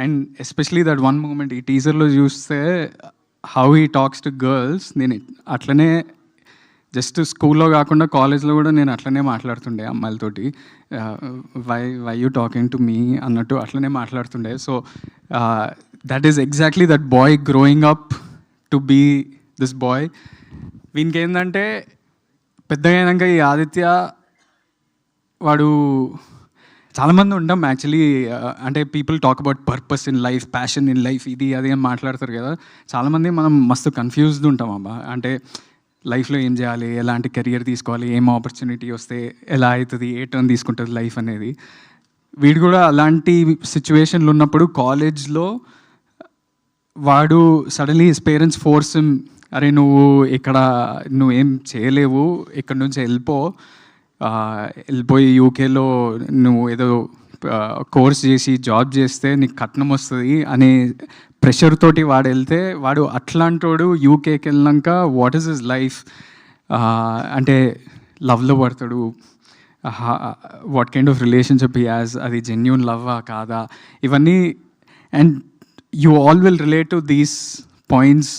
And especially that one moment ఈ టీజర్లో చూస్తే how he talks to girls, నేను అట్లనే జస్ట్ స్కూల్లో కాకుండా కాలేజ్లో కూడా నేను అట్లనే మాట్లాడుతుండే అమ్మాయిలతోటి. Why you talking to me అన్నట్టు అట్లనే మాట్లాడుతుండే. So that is exactly that boy growing up to be this boy. వీనికి ఏంటంటే పెద్దగా అయినాక ఈ ఆదిత్య వాడు చాలామంది ఉంటాం యాక్చువల్లీ, అంటే people talk about purpose in life, passion in life, ఇది అది అని మాట్లాడతారు కదా. చాలామంది మనం మస్తు కన్ఫ్యూజ్డ్ ఉంటాం అబ్బా, అంటే లైఫ్లో ఏం చేయాలి, ఎలాంటి కెరియర్ తీసుకోవాలి, ఏం ఆపర్చునిటీ వస్తే ఎలా అవుతుంది, ఏ టర్న్ తీసుకుంటుంది లైఫ్ అనేది. వీడు కూడా అలాంటి సిచ్యువేషన్లు ఉన్నప్పుడు కాలేజ్లో వాడు suddenly his parents force him, అరే నువ్వు ఇక్కడ నువ్వేం చేయలేవు, ఇక్కడ నుంచి వెళ్ళిపోయి యూకేలో నువ్వు ఏదో కోర్స్ చేసి జాబ్ చేస్తే నీకు కట్నం వస్తుంది అనే ప్రెషర్ తోటి వాడు వెళ్తే, వాడు అట్లాంటోడు యూకేకి వెళ్ళినాక వాట్ ఈస్ హిస్ లైఫ్, అంటే లవ్లో పడతాడు, what kind of relationship he has, అది జెన్యూన్ లవ్వా కాదా, ఇవన్నీ. And you all will relate to these points